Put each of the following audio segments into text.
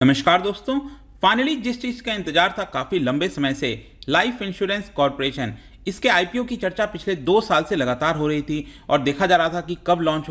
नमस्कार दोस्तों। फाइनली जिस चीज़ का इंतजार था काफ़ी लंबे समय से, लाइफ इंश्योरेंस कॉर्पोरेशन, इसके आईपीओ की चर्चा पिछले 2 साल से लगातार हो रही थी और देखा जा रहा था कि कब लॉन्च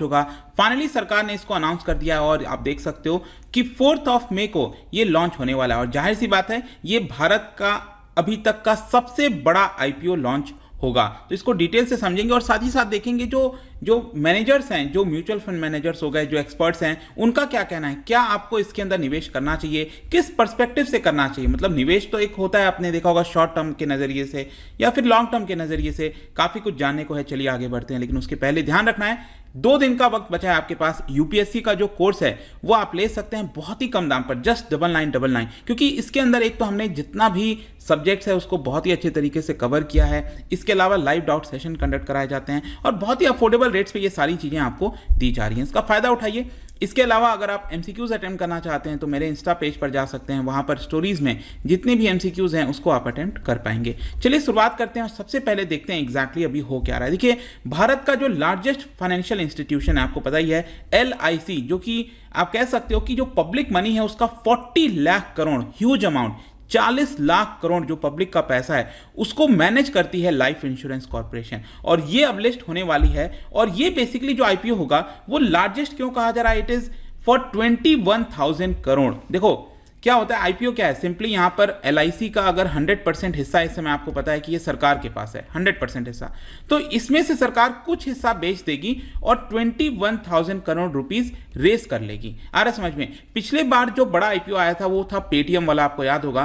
होगा। फाइनली सरकार ने इसको अनाउंस कर दिया और आप देख सकते हो कि 4 मई को ये लॉन्च होने वाला है और जाहिर सी बात है ये भारत का अभी तक का सबसे बड़ा आईपीओ लॉन्च होगा। तो इसको डिटेल से समझेंगे और साथ ही साथ देखेंगे जो मैनेजर्स हैं, जो म्यूचुअल फंड मैनेजर्स हो गए, जो एक्सपर्ट्स हैं, उनका क्या कहना है। क्या आपको इसके अंदर निवेश करना चाहिए, किस पर्सपेक्टिव से करना चाहिए। मतलब निवेश तो एक होता है, आपने देखा होगा शॉर्ट टर्म के नज़रिए से या फिर लॉन्ग टर्म के नज़रिए से। काफ़ी कुछ जानने को है, चलिए आगे बढ़ते हैं। लेकिन उसके पहले ध्यान रखना है 2 दिन का वक्त बचा है आपके पास। यूपीएससी का जो कोर्स है वो आप ले सकते हैं बहुत ही कम दाम पर, जस्ट 9999, क्योंकि इसके अंदर एक तो हमने जितना भी सब्जेक्ट्स है उसको बहुत ही अच्छे तरीके से कवर किया है। इसके अलावा लाइव डाउट सेशन कंडक्ट कराए जाते हैं और बहुत ही अफोर्डेबल रेट्स पे ये सारी चीज़ें आपको दी जा रही हैं। इसका फ़ायदा उठाइए। इसके अलावा अगर आप एमसीक्यूज अटेम्प्ट करना चाहते हैं तो मेरे इंस्टा पेज पर जा सकते हैं, वहाँ पर स्टोरीज में जितने भी एमसीक्यूज हैं उसको आप अटेम्प्ट कर पाएंगे। चलिए शुरुआत करते हैं और सबसे पहले देखते हैं एग्जैक्टली अभी हो क्या रहा है। देखिए, भारत का जो लार्जेस्ट फाइनेंशियल इंस्टीट्यूशन है, आपको पता ही है, LIC, जो कि आप कह सकते हो कि जो पब्लिक मनी है उसका 40 लाख करोड़, ह्यूज अमाउंट, 40 लाख करोड़ जो पब्लिक का पैसा है उसको मैनेज करती है लाइफ इंश्योरेंस कॉर्पोरेशन और ये अब लिस्ट होने वाली है। और ये बेसिकली जो आईपीओ होगा वो लार्जेस्ट क्यों कहा जा रहा है, इट इज फॉर 21,000 करोड़। देखो क्या होता है आईपीओ, क्या है, सिंपली यहां पर LIC का अगर 100% हिस्सा, इस समय आपको पता है कि ये सरकार के पास है 100% हिस्सा, तो इसमें से सरकार कुछ हिस्सा बेच देगी और 21,000 करोड़ रुपीस रेस कर लेगी। आ रहा समझ में। पिछले बार जो बड़ा आईपीओ आया था वो था पेटीएम वाला, आपको याद होगा,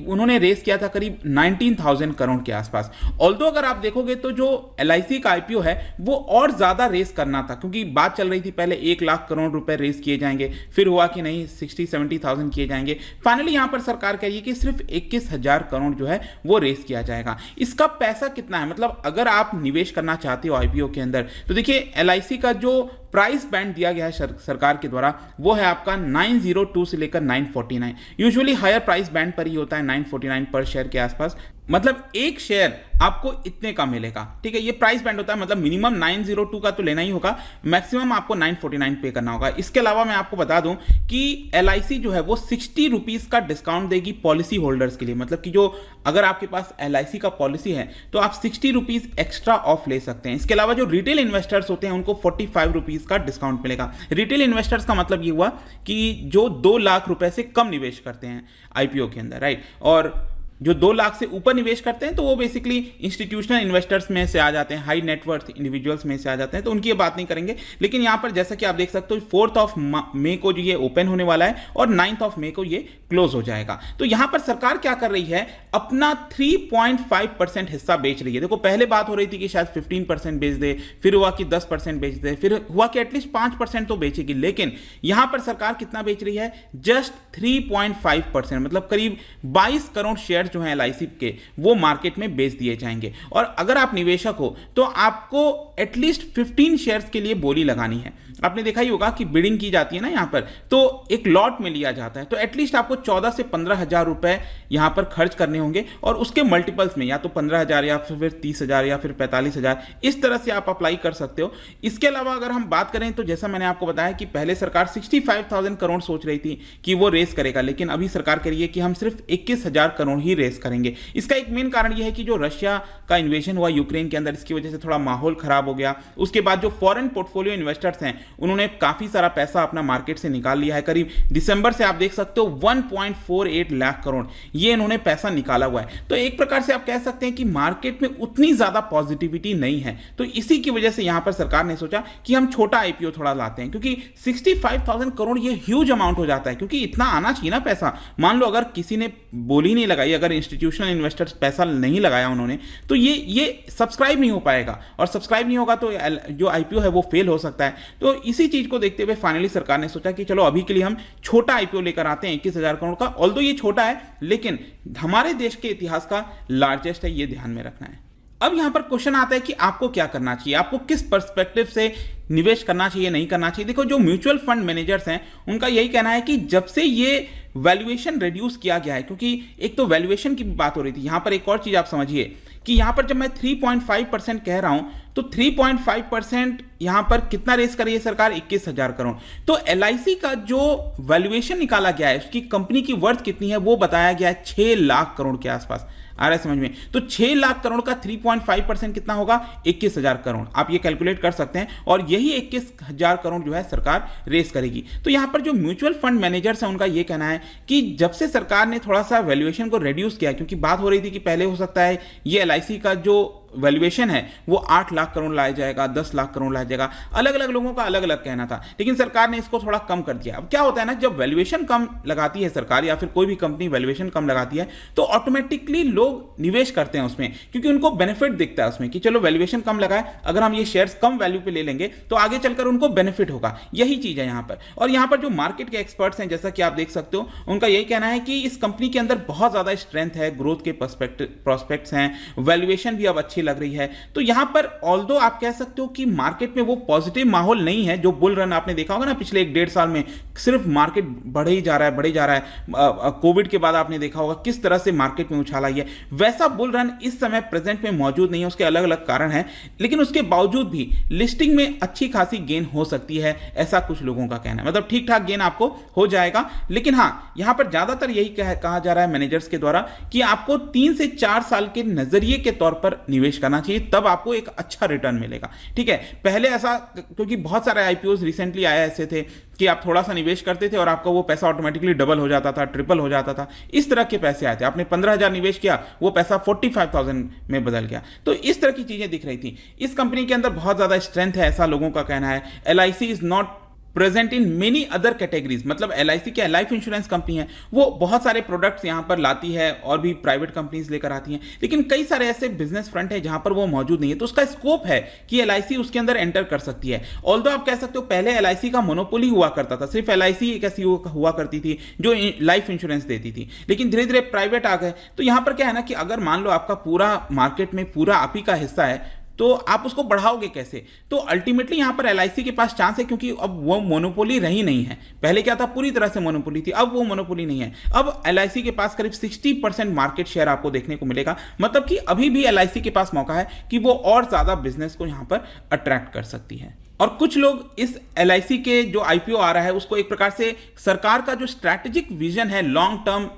उन्होंने रेस किया था करीब 19,000 करोड़ के आसपास। ऑल्दो अगर आप देखोगे तो जो LIC का आईपीओ है वो और ज्यादा रेस करना था, क्योंकि बात चल रही थी पहले 1 लाख करोड़ रुपए रेस किए जाएंगे, फिर हुआ कि नहीं 60-70,000 किए जाएंगे। फाइनली यहां पर सरकार कह रही है कि सिर्फ 21,000 करोड़ जो है वो रेस किया जाएगा। इसका पैसा कितना है, मतलब अगर आप निवेश करना चाहते हो आईपीओ के अंदर तो देखिए LIC का जो प्राइस बैंड दिया गया है सरकार के द्वारा वो है आपका 902 से लेकर 949। यूजुअली हायर प्राइस बैंड पर ही होता है 949 पर शेयर के आसपास, मतलब एक शेयर आपको इतने का मिलेगा। ठीक है, ये प्राइस बैंड होता है, मतलब मिनिमम 902 का तो लेना ही होगा, मैक्सिमम आपको 949 पे करना होगा। इसके अलावा मैं आपको बता दूं कि LIC जो है वो 60 रुपीज का डिस्काउंट देगी पॉलिसी होल्डर्स के लिए। मतलब कि जो अगर आपके पास LIC का पॉलिसी है तो आप 60 रुपीज एक्स्ट्रा ऑफ ले सकते हैं। इसके अलावा जो रिटेल इन्वेस्टर्स होते हैं उनको 45 रुपीज का डिस्काउंट मिलेगा। रिटेल इन्वेस्टर्स का मतलब ये हुआ कि जो 2 लाख रुपए से कम निवेश करते हैं आईपीओ के अंदर, राइट। और जो 2 लाख से ऊपर निवेश करते हैं तो वो बेसिकली इंस्टीट्यूशनल इन्वेस्टर्स में से आ जाते हैं, हाई नेटवर्थ इंडिविजुअल्स में से आ जाते हैं, तो उनकी ये बात नहीं करेंगे। लेकिन यहाँ पर जैसा कि आप देख सकते हो 4 मई को जो ये ओपन होने वाला है और 9 मई को ये क्लोज हो जाएगा। तो यहाँ पर सरकार क्या कर रही है, अपना 3.5% हिस्सा बेच रही है। देखो पहले बात हो रही थी कि शायद 15% बेच दे, फिर हुआ कि 10% बेच दे, फिर हुआ कि एटलीस्ट 5% तो बेचेगी। लेकिन यहाँ पर सरकार कितना बेच रही है, जस्ट 3.5%, मतलब करीब 22 करोड़ शेयर जो है LIC के वो मार्केट में बेच दिए जाएंगे। और अगर आप निवेशक हो तो आपको एटलीस्ट 15 शेयर्स के लिए बोली लगानी है। आपने देखा ही होगा कि बिडिंग की जाती है ना, यहां पर तो एक लॉट में लिया जाता है, तो एटलीस्ट आपको 14 से 15,000 रुपए यहां पर खर्च करने होंगे और उसके मल्टीपल्स में या तो 15,000 या फिर 30,000 या फिर 45,000, इस तरह से आप अप्लाई कर सकते हो। इसके अलावा अगर हम बात करें तो जैसा मैंने आपको बताया कि पहले सरकार 65,000 करोड़ सोच रही थी कि वो रेस करेगा, लेकिन अभी सरकार कह रही है कि हम सिर्फ 21,000 करोड़ ही रेस करेंगे। इसका एक मेन कारण यह है कि जो रशिया का इन्वेजन हुआ यूक्रेन के अंदर, इसकी वजह से थोड़ा माहौल खराब हो गया। उसके बाद जो फॉरेन पोर्टफोलियो इन्वेस्टर्स हैं उन्होंने काफी सारा पैसा अपना मार्केट से निकाल लिया है। करीब दिसंबर से आप देख सकते हो 1.48 लाख करोड़ ये इन्होंने पैसा निकाला हुआ है। तो एक प्रकार से आप कह सकते हैं कि मार्केट में उतनी ज्यादा पॉजिटिविटी नहीं है। तो इसी की वजह से यहां पर सरकार ने सोचा कि हम छोटा आईपीओ थोड़ा लाते हैं, क्योंकि 65,000 करोड़ ये ह्यूज अमाउंट हो जाता है, क्योंकि इतना आना चाहिए ना पैसा। मान लो अगर किसी ने बोली नहीं लगाई, अगर इंस्टीट्यूशनल इन्वेस्टर्स पैसा नहीं लगाया उन्होंने, तो ये सब्सक्राइब नहीं हो पाएगा और सब्सक्राइब नहीं होगा तो जो आईपीओ है वो फेल हो सकता है। तो इसी चीज को देखते हुए फाइनली सरकार ने सोचा कि चलो अभी के लिए हम छोटा आईपीओ लेकर आते हैं 21,000 करोड़ का। ऑल्दो ये छोटा है लेकिन हमारे देश के इतिहास का लार्जेस्ट है, ये ध्यान में रखना है। अब यहां पर क्वेश्चन आता है कि आपको क्या करना चाहिए, आपको किस पर्सपेक्टिव से निवेश करना चाहिए, नहीं करना चाहिए। देखो जो म्यूचुअल फंड मैनेजर्स हैं उनका यही कहना है कि जब से ये वैल्यूएशन रिड्यूस किया गया है, क्योंकि एक तो वैल्यूएशन की बात हो रही थी, यहां पर एक और चीज आप समझिए कि यहां पर जब मैं 3.5% कह रहा हूं तो 3.5% यहां पर कितना रेस कर रही है सरकार? 21,000 करोड़। तो एलआईसी का जो वैल्यूएशन निकाला गया है, उसकी कंपनी की वर्थ कितनी है वो बताया गया है 6 लाख करोड़ के आसपास। आ रहा है समझ में? तो 6 लाख करोड़ का 3.5% कितना होगा? 21,000 करोड़। आप ये कैलकुलेट कर सकते हैं, और यही 21,000 करोड़ जो है सरकार रेस करेगी। तो यहां पर जो म्यूचुअल फंड मैनेजर्स हैं उनका ये कहना है कि जब से सरकार ने थोड़ा सा वैल्यूएशन को रिड्यूस किया, क्योंकि बात हो रही थी कि पहले हो सकता है ये एलआईसी का जो वैल्यूएशन है वो 8 लाख करोड़ लाया जाएगा, 10 लाख करोड़ लाया जाएगा, अलग अलग लोगों का अलग अलग कहना था, लेकिन सरकार ने इसको थोड़ा कम कर दिया। अब क्या होता है ना, जब वैल्यूएशन कम लगाती है सरकार या फिर कोई भी कंपनी वैल्यूएशन कम लगाती है तो ऑटोमेटिकली लोग निवेश करते हैं उसमें, क्योंकि उनको बेनिफिट दिखता है उसमें कि चलो वैल्यूएशन कम लगाए, अगर हम ये शेयर्स कम वैल्यू पे ले लेंगे तो आगे चलकर उनको बेनिफिट होगा। यही चीज है यहाँ पर। और यहाँ पर जो मार्केट के एक्सपर्ट्स हैं, जैसा कि आप देख सकते हो, उनका यही कहना है कि इस कंपनी के अंदर बहुत ज्यादा स्ट्रेंथ है, ग्रोथ के प्रोस्पेक्ट्स हैं, वैल्यूएशन भी अब अच्छी लग रही है। तो यहां पर ऑल्दो आप कह सकते हो कि मार्केट में वो पॉजिटिव माहौल नहीं है जो बुल रन आपने देखा होगा ना पिछले 1-1.5 साल में, सिर्फ मार्केट बढ़े ही जा रहा है, बढ़े जा रहा है। कोविड के बाद आपने देखा होगा किस तरह से मार्केट में उछाल आई है, वैसा बुल रन इस समय प्रेजेंट में मौजूद नहीं है। उसके अलग अलग कारण हैं, लेकिन उसके बावजूद भी लिस्टिंग में अच्छी खासी गेन हो सकती है, ऐसा कुछ लोगों का कहना है। मतलब ठीक ठाक गेन आपको हो जाएगा, लेकिन हाँ यहां पर ज्यादातर यही कहा जा रहा है मैनेजर्स के द्वारा कि आपको 3 से 4 साल के नजरिए के तौर पर निवेश करना चाहिए, तब आपको एक अच्छा रिटर्न मिलेगा। ठीक है, पहले ऐसा, क्योंकि बहुत सारे आईपीओस रिसेंटली आए ऐसे थे कि आप थोड़ा सा निवेश करते थे और आपका वो पैसा ऑटोमेटिकली डबल हो जाता था, ट्रिपल हो जाता था, इस तरह के पैसे आए थे। आपने 15,000 निवेश किया, वो पैसा 45,000 में बदल गया। तो इस तरह की चीजें दिख रही थी। इस कंपनी के अंदर बहुत ज्यादा स्ट्रेंथ है, ऐसा लोगों का कहना है। LIC is not present in many other categories, मतलब एलआईसी क्या लाइफ इंश्योरेंस कंपनी है, वो बहुत सारे प्रोडक्ट्स यहां पर लाती है और भी प्राइवेट कंपनीज लेकर आती हैं, लेकिन कई सारे ऐसे बिजनेस फ्रंट है जहां पर वो मौजूद नहीं है। तो उसका स्कोप है कि एलआईसी उसके अंदर एंटर कर सकती है। ऑल्दो आप कह सकते हो पहले एलआईसी का मोनोपोली हुआ करता था, सिर्फ एलआईसी एक ऐसी हुआ करती थी जो लाइफ इंश्योरेंस देती थी, लेकिन धीरे धीरे प्राइवेट आ गए। तो यहां पर क्या है ना कि अगर मान लो आपका पूरा मार्केट में पूरा आप ही का हिस्सा है, तो आप उसको बढ़ाओगे कैसे? तो अल्टीमेटली यहां पर एलआईसी के पास चांस है, क्योंकि अब वो मोनोपोली रही नहीं है। पहले क्या था, पूरी तरह से मोनोपोली थी, अब वो मोनोपोली नहीं है। अब एलआईसी के पास करीब 60% मार्केट शेयर आपको देखने को मिलेगा, मतलब कि अभी भी एलआईसी के पास मौका है कि वो और ज्यादा बिजनेस को यहां पर अट्रैक्ट कर सकती है। और कुछ लोग इस एलआईसी के जो आईपीओ आ रहा है उसको एक प्रकार से सरकार का जो स्ट्रैटेजिक विजन है लॉन्ग टर्म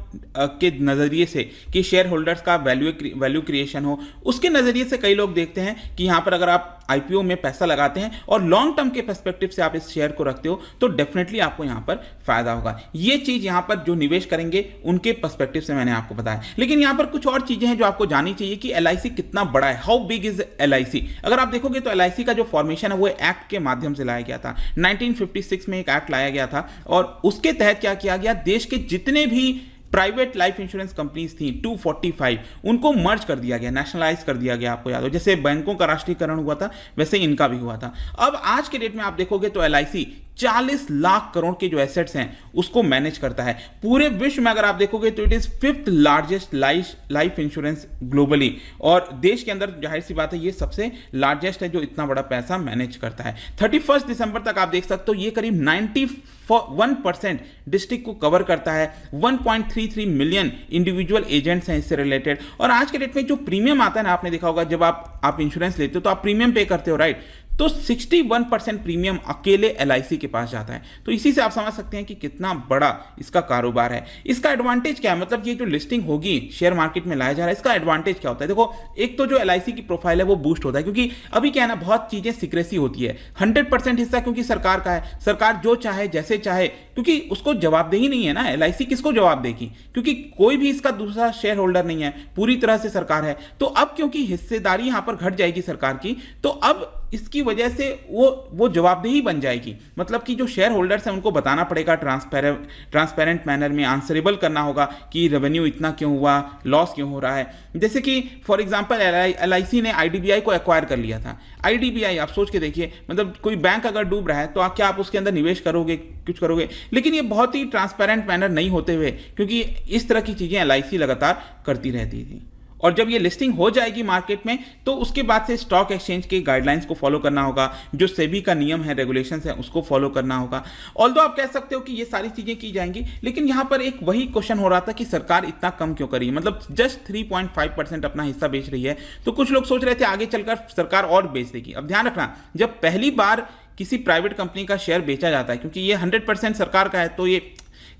के नजरिए से, कि शेयर होल्डर्स का वैल्यू क्रिएशन हो, उसके नजरिए से कई लोग देखते हैं कि यहां पर अगर आप आईपीओ में पैसा लगाते हैं और लॉन्ग टर्म के पर्सपेक्टिव से आप इस शेयर को रखते हो तो डेफिनेटली आपको यहां पर फायदा होगा। ये चीज यहां पर जो निवेश करेंगे उनके पर्सपेक्टिव से मैंने आपको बताया। लेकिन यहां पर कुछ और चीजें हैं जो आपको जाननी चाहिए कि एलआईसी कितना बड़ा है, हाउ बिग इज एलआईसी। अगर आप देखोगे तो एलआईसी का जो फॉर्मेशन है वो एक्ट के माध्यम से लाया गया था। 1956 में एक एक्ट लाया गया था और उसके तहत क्या किया गया, देश के जितने भी प्राइवेट लाइफ इंश्योरेंस कंपनीज थी 245, उनको मर्ज कर दिया गया, नेशनलाइज कर दिया गया। आपको याद हो जैसे बैंकों का राष्ट्रीयकरण हुआ था, वैसे इनका भी हुआ था। अब आज के डेट में आप देखोगे तो एलआईसी 40 लाख करोड़ के जो एसेट्स हैं उसको मैनेज करता है। पूरे विश्व में अगर आप देखोगे तो it is 5th largest life insurance globally, और देश के अंदर जाहिर सी बात है ये सबसे लार्जेस्ट है जो इतना बड़ा पैसा मैनेज करता है। 31 दिसंबर तक आप देख सकते हो ये करीब 91% डिस्ट्रिक्ट को कवर करता है। 1.33 मिलियन इंडिविजुअल एजेंट्स हैं इससे रिलेटेड। और आज के डेट में जो प्रीमियम आता है ना, आपने देखा होगा जब आप इंश्योरेंस लेते हो तो आप प्रीमियम पे करते हो, राइट? तो 61% प्रीमियम अकेले एलआईसी के पास जाता है। तो इसी से आप समझ सकते हैं कि कितना बड़ा इसका कारोबार है। इसका एडवांटेज क्या है, मतलब ये जो लिस्टिंग होगी शेयर मार्केट में लाया जा रहा है, इसका एडवांटेज क्या होता है? देखो, एक तो जो एलआईसी की प्रोफाइल है वो बूस्ट होता है, क्योंकि अभी क्या है ना, बहुत चीजें सीक्रेसी होती है। 100% हिस्सा क्योंकि सरकार का है, सरकार जो चाहे जैसे चाहे, क्योंकि उसको जवाबदेही नहीं है ना, एलआईसी किसको जवाब देगी, क्योंकि कोई भी इसका दूसरा शेयर होल्डर नहीं है, पूरी तरह से सरकार है। तो अब क्योंकि हिस्सेदारी यहां पर घट जाएगी सरकार की, तो अब इसकी वजह से वो जवाबदेही बन जाएगी। मतलब कि जो शेयर होल्डर्स हैं उनको बताना पड़ेगा, ट्रांसपेरेंट मैनर में आंसरेबल करना होगा कि रेवेन्यू इतना क्यों हुआ, लॉस क्यों हो रहा है। जैसे कि फॉर एग्जांपल एलआईसी ने आईडीबीआई को एक्वायर कर लिया था। आईडीबीआई आप सोच के देखिए, मतलब कोई बैंक अगर डूब रहा है तो क्या आप उसके अंदर निवेश करोगे, कुछ करोगे? लेकिन ये बहुत ही ट्रांसपेरेंट मैनर नहीं होते हुए, क्योंकि इस तरह की चीजें एलआईसी लगातार करती रहती थी। और जब ये लिस्टिंग हो जाएगी मार्केट में तो उसके बाद से स्टॉक एक्सचेंज के गाइडलाइंस को फॉलो करना होगा, जो सेबी का नियम है, रेगुलेशंस है, उसको फॉलो करना होगा। ऑल्दो आप कह सकते हो कि ये सारी चीजें की जाएंगी, लेकिन यहां पर एक वही क्वेश्चन हो रहा था कि सरकार इतना कम क्यों करी, मतलब जस्ट 3.5% अपना हिस्सा बेच रही है। तो कुछ लोग सोच रहे थे आगे चलकर सरकार और बेच देगी। अब ध्यान रखना, जब पहली बार किसी प्राइवेट कंपनी का शेयर बेचा जाता है, क्योंकि ये 100% सरकार का है, तो ये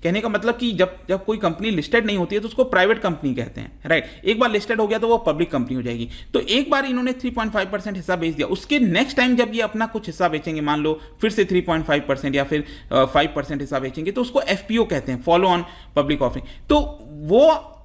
कहने का मतलब कि जब जब कोई कंपनी लिस्टेड नहीं होती है तो उसको प्राइवेट कंपनी कहते हैं, राइट। एक बार लिस्टेड हो गया तो वो पब्लिक कंपनी हो जाएगी। तो एक बार इन्होंने 3.5% हिस्सा बेच दिया, उसके नेक्स्ट टाइम जब ये अपना कुछ हिस्सा बेचेंगे, मान लो फिर से 3.5% या फिर 5% हिस्सा बेचेंगे, तो उसको एफपीओ कहते हैं, फॉलो ऑन पब्लिक ऑफरिंग। तो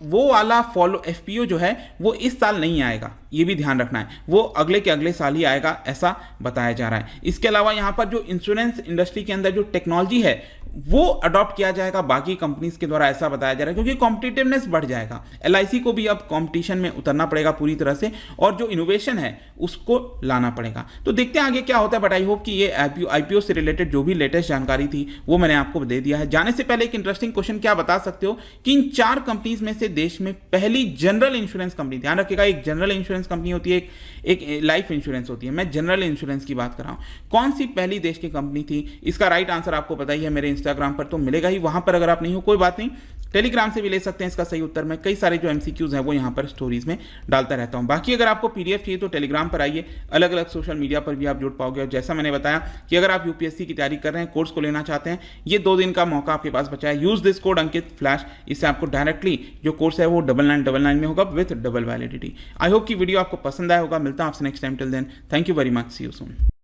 वो वाला फॉलो एफपीओ जो है वो इस साल नहीं आएगा, ये भी ध्यान रखना है, वो अगले के अगले साल ही आएगा, ऐसा बताया जा रहा है। इसके अलावा यहां पर जो इंश्योरेंस इंडस्ट्री के अंदर जो टेक्नोलॉजी है वो अडॉप्ट किया जाएगा बाकी कंपनीज के द्वारा, ऐसा बताया जा रहा है, क्योंकि कॉम्पिटिटिवनेस बढ़ जाएगा। एलआईसी को भी अब कॉम्पिटिशन में उतरना पड़ेगा पूरी तरह से, और जो इनोवेशन है उसको लाना पड़ेगा। तो देखते हैं आगे क्या होता है, बट आई होप कि ये आईपीओ से रिलेटेड जो भी लेटेस्ट जानकारी थी वो मैंने आपको दे दिया है। जाने से पहले एक इंटरेस्टिंग क्वेश्चन क्या बता सकते हो कि इन 4 कंपनीज में से देश में पहली जनरल इंश्योरेंस कंपनी, ध्यान रखिएगा, एक जनरल इंश्योरेंस कंपनी होती है, एक लाइफ इंश्योरेंस होती है, मैं जनरल इंश्योरेंस की बात कर रहा हूं। कौन सी पहली देश की कंपनी थी, इसका राइट आंसर आपको पता ही है, मेरे इंस्टाग्राम पर तो मिलेगा ही, वहां पर अगर आप नहीं हो कोई बात नहीं, टेलीग्राम से भी ले सकते हैं इसका सही उत्तर। मैं कई सारे जो एमसीक्यूज हैं वो यहां पर स्टोरीज में डालता रहता हूं। बाकी अगर आपको पीडीएफ चाहिए तो टेलीग्राम पर आइए, अलग अलग सोशल मीडिया पर भी आप जुड़ पाओगे। और जैसा मैंने बताया कि अगर आप यूपीएससी की तैयारी कर रहे हैं, कोर्स को लेना चाहते हैं, ये 2 दिन का मौका आपके पास बचा है। Use this code Ankit flash, इससे आपको डायरेक्टली जो कोर्स है वो 9999 में होगा with double validity. I hope कि वीडियो आपको पसंद आया होगा। मिलता हूं आपसे next time, till then thank you very much, see you soon.